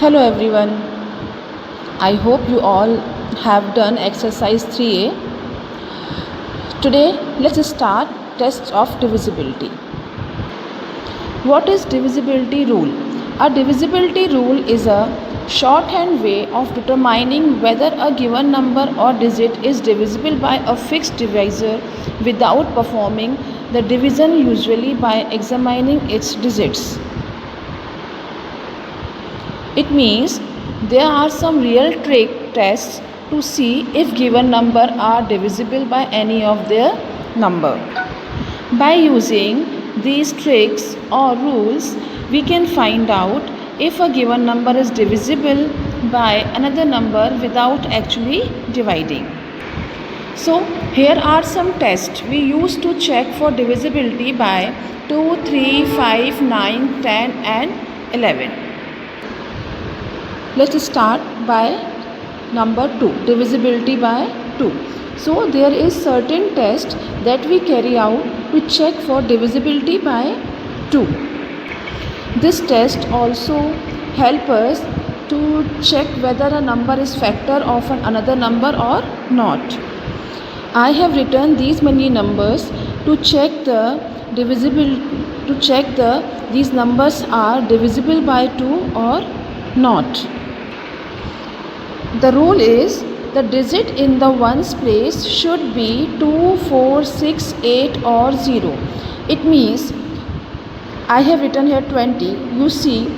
Hello everyone. I hope you all have done exercise 3A. Today let's start tests of divisibility. What is divisibility rule? A divisibility rule is a shorthand way of determining whether a given number or digit is divisible by a fixed divisor without performing the division, usually by examining its digits. It means there are some real trick tests to see if given number are divisible by any of their number. By using these tricks or rules, we can find out if a given number is divisible by another number without actually dividing. So here are some tests we use to check for divisibility by 2, 3, 5, 9, 10 and 11. Let's start by number 2, divisibility by 2. So there is certain test that we carry out to check for divisibility by 2. This test also help us to check whether a number is factor of another number or not. I have written these many numbers to check these numbers are divisible by 2 or not. The rule is the digit in the ones place should be 2, 4, 6, 8 or 0. It means I have written here 20. You see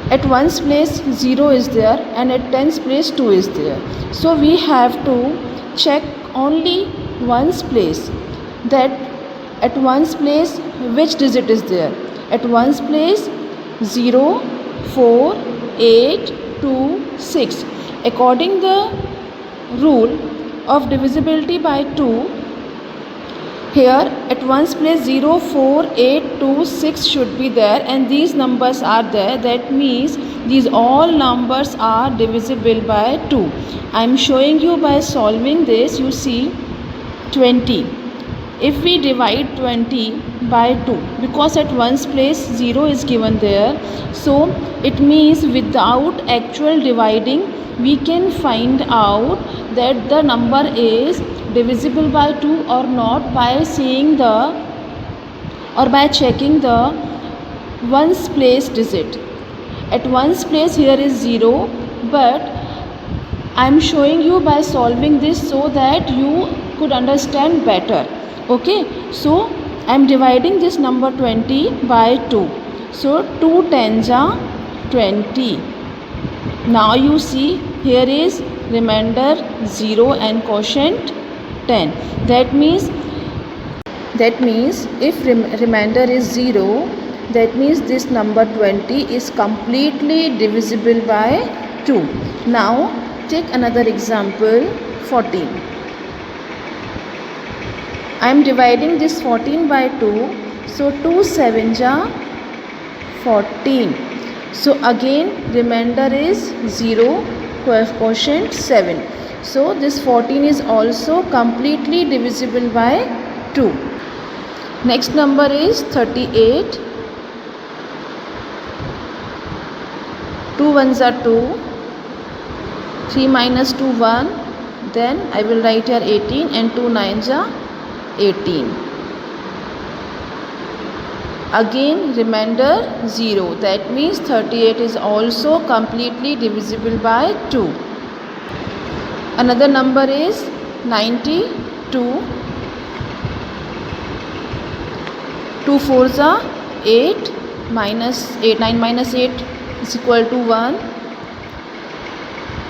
at ones place 0 is there and at tens place 2 is there. So we have to check only ones place, that at ones place which digit is there. At ones place 0, 4, 8, 2, 6. According the rule of divisibility by 2, here at ones place 0, 4, 8, 2, 6 should be there and these numbers are there. That means these all numbers are divisible by 2. I am showing you by solving this. You see 20. If we divide 20 by 2, because at ones place 0 is given there, so it means without actual dividing we can find out that the number is divisible by 2 or not by seeing by checking the ones place digit. At ones place here is 0, but I am showing you by solving this so that you could understand better. Okay, so I am dividing this number 20 by 2. So 2 tens are 20. Now you see here is remainder 0 and quotient 10. That means if remainder is 0, that means this number 20 is completely divisible by 2. Now take another example, 14. I am dividing this 14 by 2. So 2 sevens are 14. So again remainder is 0, quotient 7. So this 14 is also completely divisible by 2. Next number is 38. 2 ones are 2. 3 minus 2 1. Then I will write here 18 and 2 nines are 18. Again remainder 0. That means 38 is also completely divisible by 2. Another number is 92. 2 fours are 8 minus 8. 9 minus 8 is equal to 1.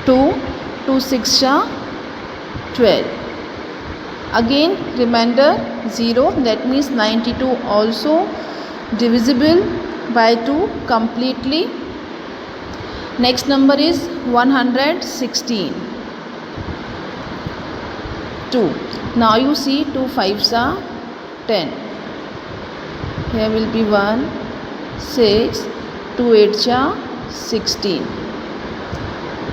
2 6 are 12. Again remainder 0. That means 92 also divisible by 2 completely. Next number is 116. 2. Now you see 2 fives are 10. Here will be 1, 6, 2 eights are 16.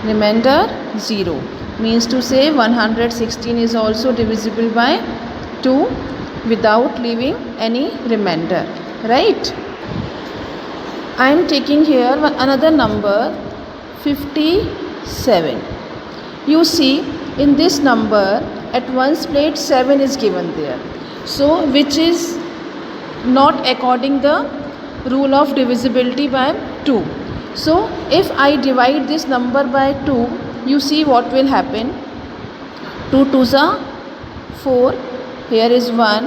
Remainder 0. Means to say 116 is also divisible by 2 without leaving any remainder. Right? I am taking here another number 57. You see, in this number at ones place 7 is given there. So which is not according the rule of divisibility by 2. So if I divide this number by 2, you see what will happen. 2 2s are 4, here is 1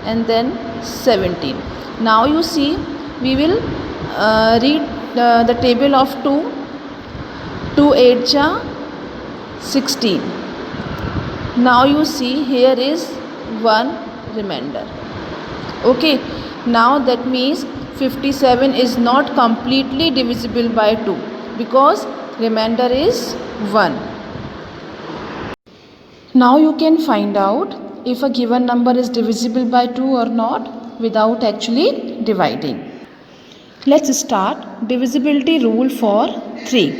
and then 17. Now you see, we will read the table of 2. 2 8 ja 16. Now you see, here is 1 remainder. Okay, now that means 57 is not completely divisible by 2 because remainder is 1. Now you can find out if a given number is divisible by 2 or not without actually dividing. Let's start divisibility rule for 3.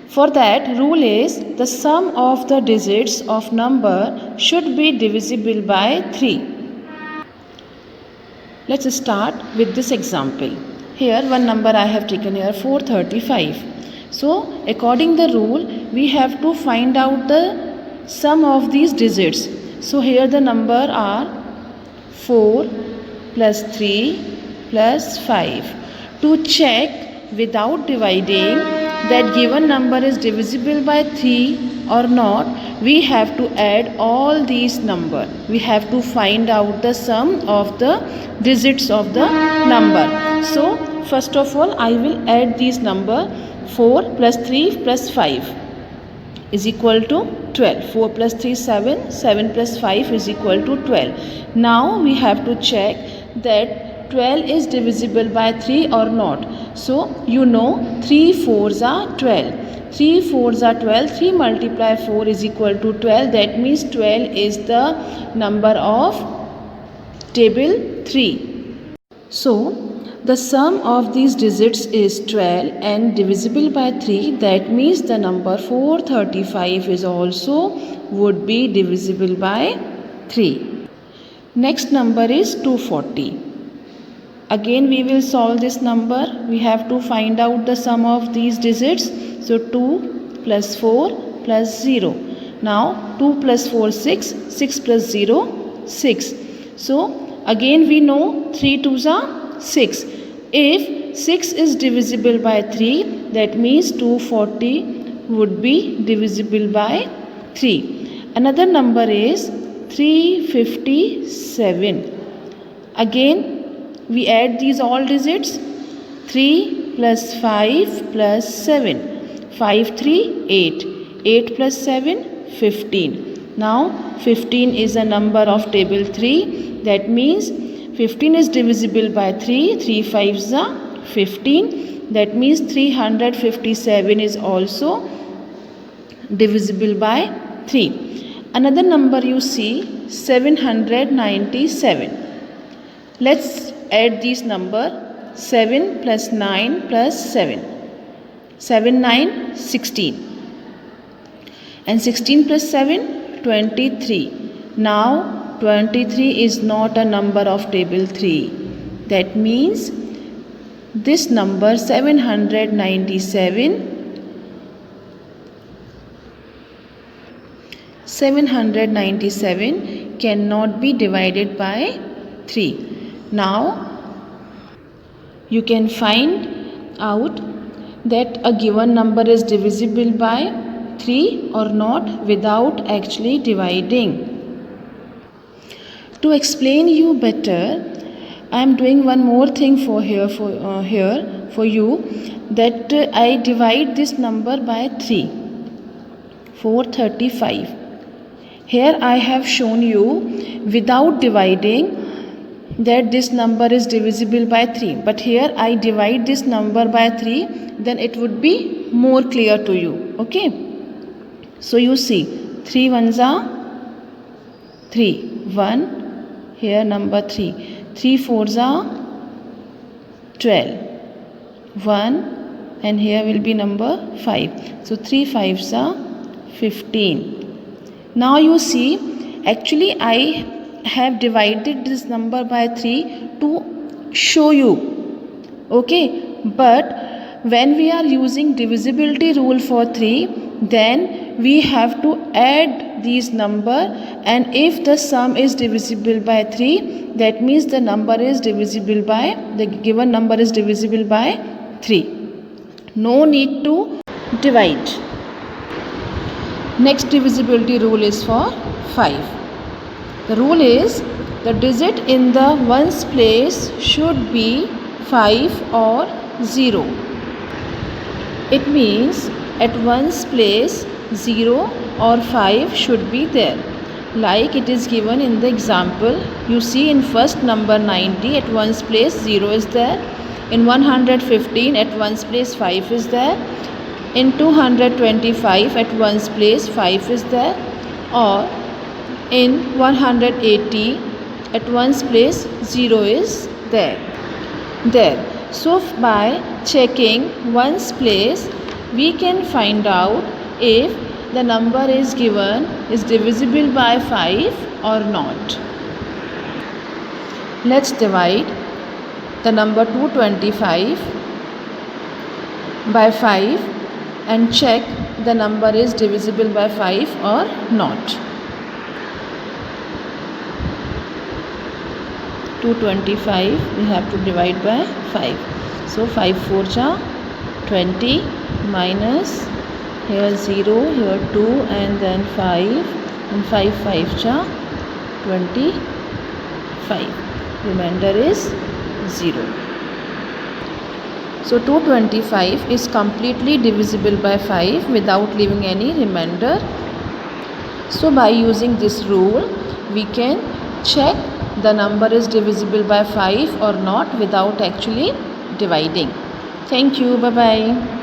For that, rule is the sum of the digits of number should be divisible by 3. Let's start with this example. Here one number I have taken here, 435. So according the rule, we have to find out the sum of these digits. So here the number are 4 plus 3 plus 5. To check without dividing that given number is divisible by 3 or not, we have to add all these number. We have to find out the sum of the digits of the number. So first of all, I will add these number. 4 plus 3 plus 5 is equal to 12. 4 plus 3 7, 7 plus 5 is equal to 12. Now we have to check that 12 is divisible by 3 or not. So you know 3 4s are 12. 3 4s are 12. 3 multiply 4 is equal to 12. That means 12 is the number of table 3. So the sum of these digits is 12 and divisible by 3. That means the number 435 is also would be divisible by 3. Next number is 240. Again we will solve this number. We have to find out the sum of these digits. So 2 plus 4 plus 0. Now 2 plus 4 6, 6 plus 0 6. So again we know 3 2s are 6. If 6 is divisible by 3, that means 240 would be divisible by 3. Another number is 357. Again we add these all digits. 3 plus 5 plus 7. 5 3 8. 8 plus 7 15. Now 15 is a number of table 3. That means 15 is divisible by 3. 3 5s are 15. That means 357 is also divisible by 3. Another number you see, 797. Let's add these number. 7 plus 9 plus 7. 7 9 16. And 16 plus 7 23. Now 23 is not a number of table 3. That means this number 797 cannot be divided by 3. Now you can find out that a given number is divisible by 3 or not without actually dividing. To explain you better, I am doing one more thing for you that I divide this number by 3. 435. Here I have shown you without dividing that this number is divisible by 3. But here I divide this number by 3, then it would be more clear to you. Okay. So you see 3 1s are 3. 1. Here number 3. 3 4s are 12. 1 and here will be number 5. So 3 5s are 15. Now you see, actually I have divided this number by 3 to show you, okay, but when we are using divisibility rule for 3, then we have to add these number, and if the sum is divisible by 3, that means the number is divisible by, the given number is divisible by 3. No need to divide. Next divisibility rule is for 5. The rule is the digit in the ones place should be 5 or 0. It means at ones place 0 or 5 should be there. Like it is given in the example. You see in first number 90 at ones place 0 is there. In 115 at ones place 5 is there. In 225 at ones place 5 is there. Or in 180 at ones place 0 is there. So by checking ones place, we can find out if the number is given is divisible by 5 or not. Let's divide the number 225 by 5 and check the number is divisible by 5 or not. 225 we have to divide by 5. So 5 4 cha 20 minus here 0, here 2 and then 5, and 5 5 cha 25. Remainder is 0. So 225 is completely divisible by 5 without leaving any remainder. So by using this rule, we can check the number is divisible by 5 or not without actually dividing. Thank you. Bye bye.